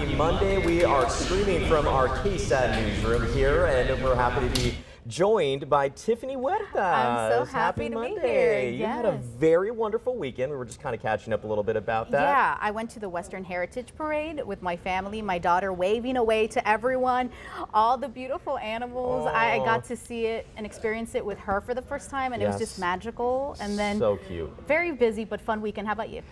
happy Monday. We are streaming from our KSAT newsroom here, and we're happy to be joined by Tiffany Huerta. I'm so happy to be here. You had a very wonderful weekend. We were just kind of catching up a little bit about that. Yeah, I went to the Western Heritage Parade with my family, my daughter waving away to everyone, all the beautiful animals. I got to see it and experience it with her for the first time, and it was just magical. And then so cute. Very busy but fun weekend. How about you?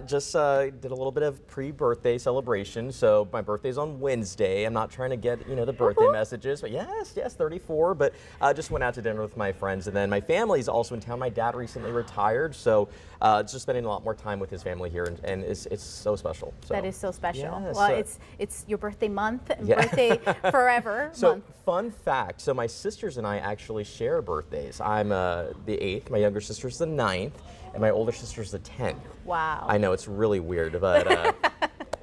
Just did a little bit of pre-birthday celebration. So my birthday's on Wednesday. I'm not trying to get the birthday messages, but yes, 34. But just went out to dinner with my friends, and then my family's also in town. My dad recently retired, so just spending a lot more time with his family here, and it's so special. So. That is so special. Yes. Well, it's your birthday month, and birthday forever month. Fun fact, so my sisters and I actually share birthdays. I'm the 8th, my younger sister's the 9th, and my older sister's the 10th. Wow. I know, it's really weird, but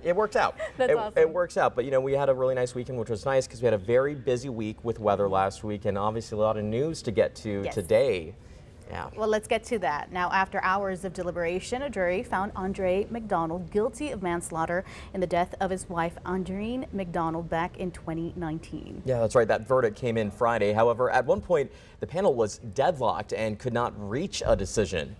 it works out. That's awesome. It works out. But, we had a really nice weekend, which was nice because we had a very busy week with weather last week, and obviously a lot of news to get to today. Yeah. Well, let's get to that. Now, after hours of deliberation, a jury found Andre McDonald guilty of manslaughter in the death of his wife, Andreen McDonald, back in 2019. Yeah, that's right. That verdict came in Friday. However, at one point, the panel was deadlocked and could not reach a decision.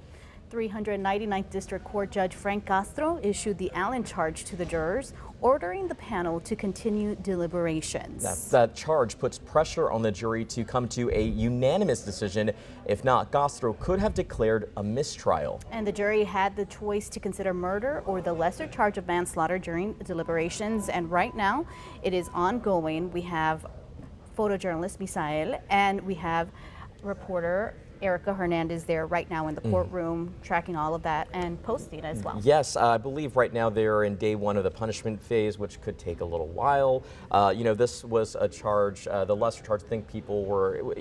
399th District Court Judge Frank Castro issued the Allen charge to the jurors, ordering the panel to continue deliberations. That charge puts pressure on the jury to come to a unanimous decision. If not, Castro could have declared a mistrial. And the jury had the choice to consider murder or the lesser charge of manslaughter during deliberations. And right now, it is ongoing. We have photojournalist Misael and we have reporter Erica Hernandez there right now in the courtroom, tracking all of that and posting as well. Yes, I believe right now they're in day 1 of the punishment phase, which could take a little while. This was a charge, the lesser charge. I think people were,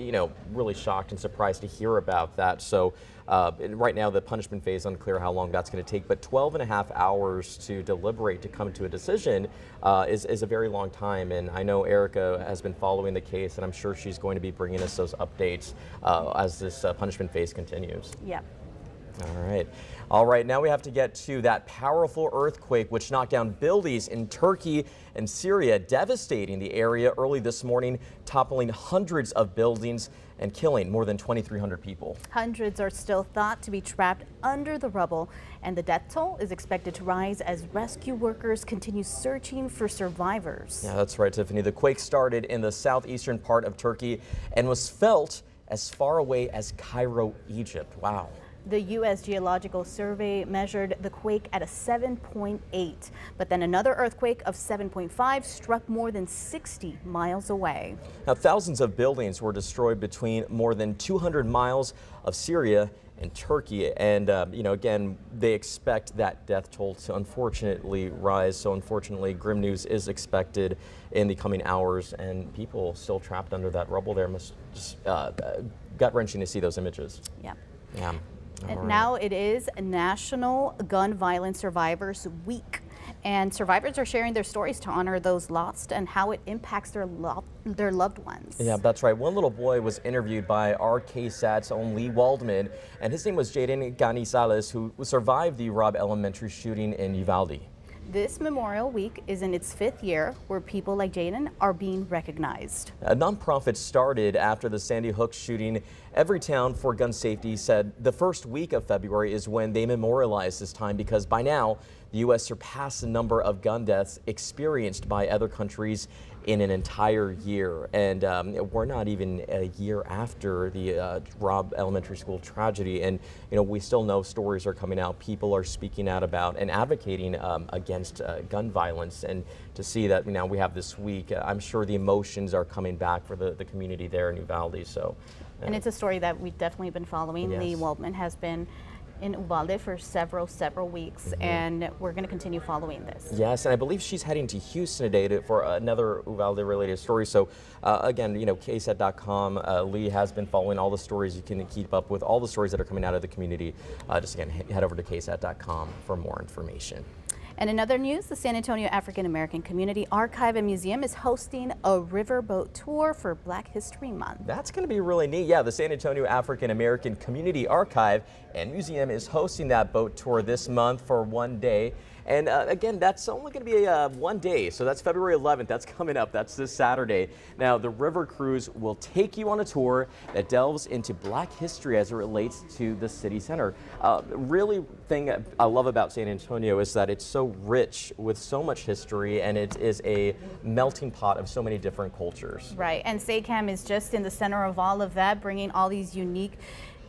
really shocked and surprised to hear about that. So right now the punishment phase, unclear how long that's going to take, but 12.5 hours to deliberate to come to a decision is a very long time. And I know Erica has been following the case, and I'm sure she's going to be bringing us those updates as this punishment phase continues. Yeah. All right, now we have to get to that powerful earthquake which knocked down buildings in Turkey and Syria, devastating the area early this morning, toppling hundreds of buildings and killing more than 2,300 people. Hundreds are still thought to be trapped under the rubble, and the death toll is expected to rise as rescue workers continue searching for survivors. Yeah, that's right, Tiffany. The quake started in the southeastern part of Turkey and was felt as far away as Cairo, Egypt. Wow. The U.S. Geological Survey measured the quake at a 7.8, but then another earthquake of 7.5 struck more than 60 miles away. Now, thousands of buildings were destroyed between more than 200 miles of Syria and Turkey. And, again, they expect that death toll to unfortunately rise. So unfortunately, grim news is expected in the coming hours, and people still trapped under that rubble there must just gut-wrenching to see those images. Yeah. Yeah. And now it is National Gun Violence Survivors Week, and survivors are sharing their stories to honor those lost and how it impacts their loved ones. Yeah, that's right. One little boy was interviewed by our KSAT's own Lee Waldman, and his name was Jaden Ganizales, who survived the Robb Elementary shooting in Uvalde. This Memorial Week is in its 5th year, where people like Jaden are being recognized. A nonprofit started after the Sandy Hook shooting. Everytown for Gun Safety said the first week of February is when they memorialize this time, because by now the U.S. surpassed the number of gun deaths experienced by other countries in an entire year. And we're not even a year after the Robb Elementary School tragedy. And, we still know stories are coming out. People are speaking out about and advocating against gun violence. And to see that now we have this week, I'm sure the emotions are coming back for the community there in Uvalde. So, and it's a story that we've definitely been following. Yes. Lee Waldman has been in Uvalde for several weeks, and we're going to continue following this. Yes, and I believe she's heading to Houston today for another Uvalde-related story. So again, KSAT.com, Lee has been following all the stories. You can keep up with all the stories that are coming out of the community. Just again, head over to KSAT.com for more information. And in other news, the San Antonio African American Community Archive and Museum is hosting a riverboat tour for Black History Month. That's going to be really neat. Yeah, the San Antonio African American Community Archive and Museum is hosting that boat tour this month for one day. And again, that's only going to be one day. So that's February 11th. That's coming up. That's this Saturday. Now, the river cruise will take you on a tour that delves into Black history as it relates to the city center. Really thing I love about San Antonio is that it's so rich with so much history, and it is a melting pot of so many different cultures. Right, and SACAM is just in the center of all of that, bringing all these unique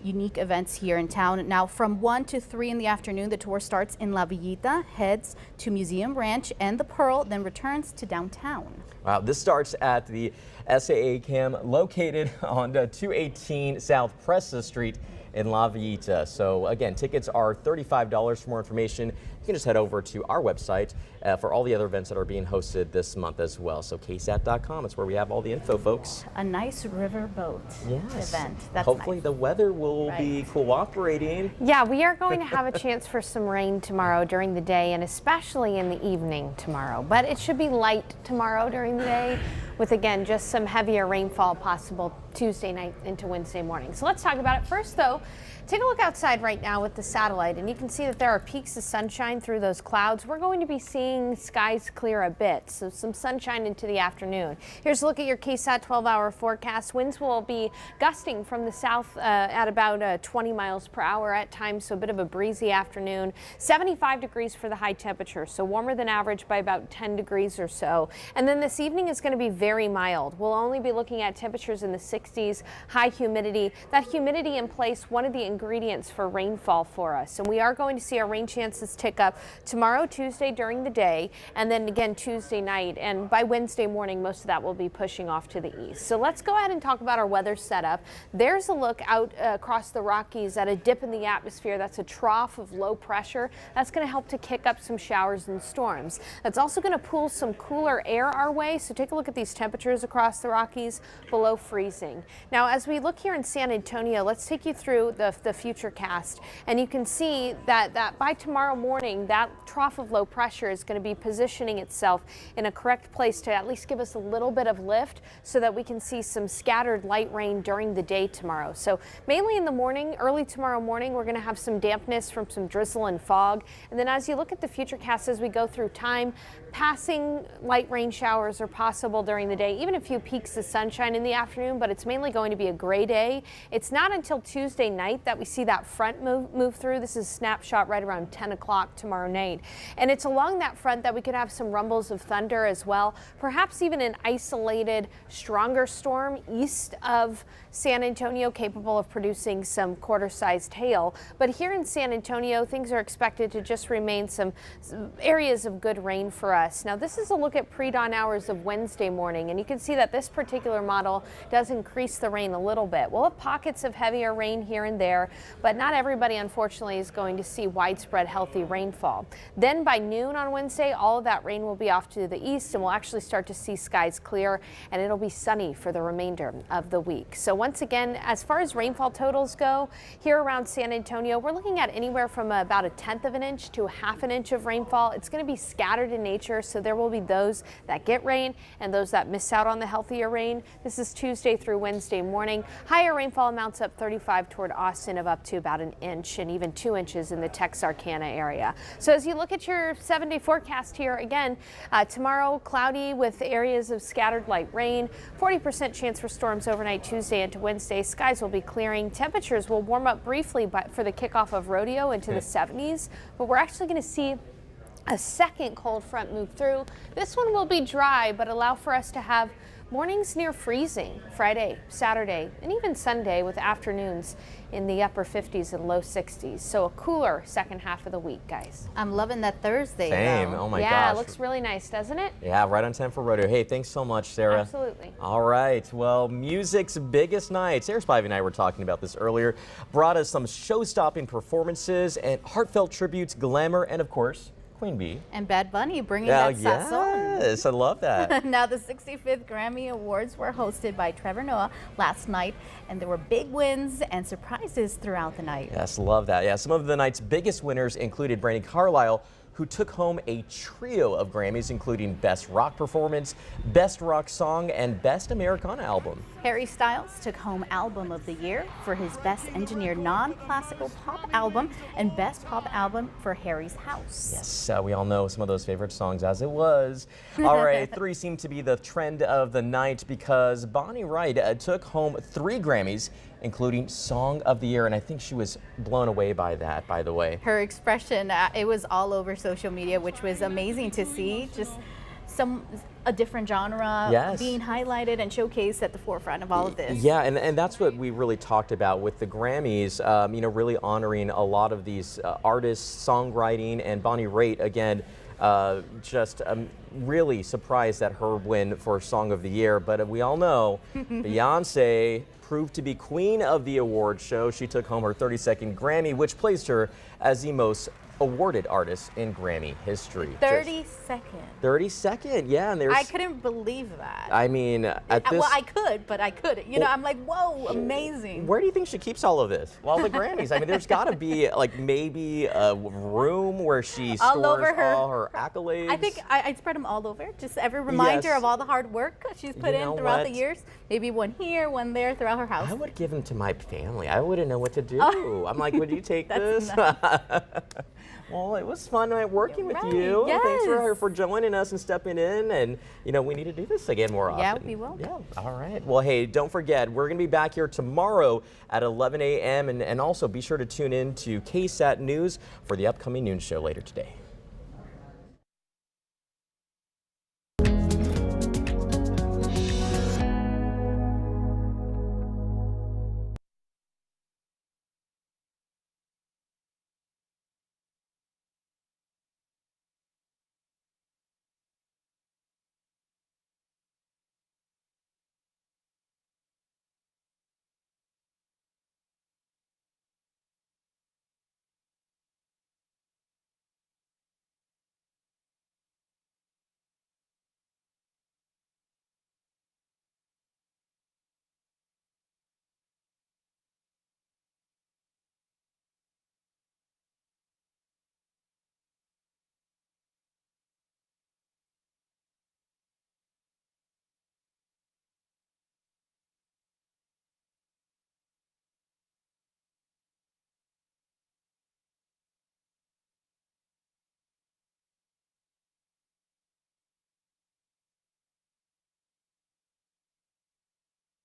events here in town. Now, from 1 to 3 in the afternoon, the tour starts in La Villita, heads to Museum Ranch and the Pearl, then returns to downtown. Wow, this starts at the SACAM located on 218 South Presa Street in La Villita. So again, tickets are $35. For more information, you can just head over to our website for all the other events that are being hosted this month as well. So KSAT.com is where we have all the info, folks. A nice riverboat event. That's hopefully nice. The weather will be cooperating. Yeah, we are going to have a chance for some rain tomorrow during the day, and especially in the evening tomorrow. But it should be light tomorrow during the day, with again just some heavier rainfall possible Tuesday night into Wednesday morning. So let's talk about it. First though, take a look outside right now with the satellite, and you can see that there are peaks of sunshine through those clouds. We're going to be seeing skies clear a bit, so some sunshine into the afternoon. Here's a look at your KSAT 12-hour forecast. Winds will be gusting from the south at about 20 miles per hour at times, so a bit of a breezy afternoon. 75 degrees for the high temperature, so warmer than average by about 10 degrees or so. And then this evening is going to be very mild. We'll only be looking at temperatures in the 60s, high humidity. That humidity in place, one of the ingredients for rainfall for us. And we are going to see our rain chances tick up tomorrow, Tuesday during the day, and then again Tuesday night. And by Wednesday morning, most of that will be pushing off to the east. So let's go ahead and talk about our weather setup. There's a look out across the Rockies at a dip in the atmosphere. That's a trough of low pressure. That's going to help to kick up some showers and storms. That's also going to pull some cooler air our way. So take a look at these temperatures across the Rockies, below freezing. Now, as we look here in San Antonio, let's take you through the future cast, and you can see that by tomorrow morning, that trough of low pressure is going to be positioning itself in a correct place to at least give us a little bit of lift so that we can see some scattered light rain during the day tomorrow. So mainly in the morning, early tomorrow morning, we're going to have some dampness from some drizzle and fog. And then as you look at the future cast as we go through time, passing light rain showers are possible during the day, even a few peaks of sunshine in the afternoon, but it's mainly going to be a gray day. It's not until Tuesday night that we see that front move through. This is a snapshot right around 10 o'clock tomorrow night. And it's along that front that we could have some rumbles of thunder as well, perhaps even an isolated stronger storm east of San Antonio capable of producing some quarter-sized hail. But here in San Antonio, things are expected to just remain some areas of good rain for us. Now, this is a look at pre-dawn hours of Wednesday morning, and you can see that this particular model does increase the rain a little bit. We'll have pockets of heavier rain here and there, but not everybody, unfortunately, is going to see widespread healthy rainfall. Then by noon on Wednesday, all of that rain will be off to the east, and we'll actually start to see skies clear, and it'll be sunny for the remainder of the week. So once again, as far as rainfall totals go, here around San Antonio, we're looking at anywhere from about 1/10 of an inch to 1/2 an inch of rainfall. It's going to be scattered in nature, so there will be those that get rain and those that miss out on the healthier rain. This is Tuesday through Wednesday morning. Higher rainfall amounts up 35 toward Austin of up to about 1 inch and even 2 inches in the Texarkana area. So as you look at your 7-day forecast here, again, tomorrow cloudy with areas of scattered light rain, 40% chance for storms overnight Tuesday into Wednesday. Skies will be clearing. Temperatures will warm up briefly for the kickoff of rodeo into the 70s, but we're actually going to see a second cold front move through. This one will be dry, but allow for us to have mornings near freezing Friday, Saturday, and even Sunday, with afternoons in the upper 50s and low 60s. So a cooler second half of the week, guys. I'm loving that Thursday. Same. Though. Oh my gosh. Yeah, it looks really nice, doesn't it? Yeah, right on time for rodeo. Hey, thanks so much, Sarah. Absolutely. All right. Well, music's biggest night. Sarah Spivey and I were talking about this earlier. Brought us some show-stopping performances and heartfelt tributes, glamour, and of course, Queen Bee. And Bad Bunny bringing that sazon. Yes, I love that. Now, the 65th Grammy Awards were hosted by Trevor Noah last night, and there were big wins and surprises throughout the night. Yes, love that. Yeah, some of the night's biggest winners included Brandi Carlile, who took home a trio of Grammys, including Best Rock Performance, Best Rock Song, and Best Americana Album. Harry Styles took home Album of the Year for his Best Engineered Non-Classical Pop Album and Best Pop Album for Harry's House. Yes, we all know some of those favorite songs as it was. All right, 3 seemed to be the trend of the night because Bonnie Wright took home 3 Grammys, including Song of the Year, and I think she was blown away by that, by the way. Her expression, it was all over social media, which was amazing to see. Just a different genre being highlighted and showcased at the forefront of all of this. Yeah, and that's what we really talked about with the Grammys, you know, really honoring a lot of these artists, songwriting, and Bonnie Raitt, again, just really surprised at her win for Song of the Year. But we all know Beyonce proved to be queen of the award show. She took home her 32nd Grammy, which placed her as the most awarded artist in Grammy history. 32nd. 32nd, yeah. And I couldn't believe that. I mean, at this... Well, I could, but I couldn't. You know, I'm like, whoa, amazing. Where do you think she keeps all of this? Well, the Grammys. I mean, there's got to be, like, maybe a room where she stores all her accolades. I think I'd spread them all over. Just every reminder of all the hard work she's put in throughout the years. Maybe one here, one there, throughout her house. I would give them to my family. I wouldn't know what to do. I'm like, would you take this? Nice. Well, it was fun working with you. Yes. Thanks for joining us and stepping in. And, you know, we need to do this again more often. Yeah, we will. Yeah, all right. Well, hey, don't forget, we're going to be back here tomorrow at 11 a.m. And also be sure to tune in to KSAT News for the upcoming noon show later today.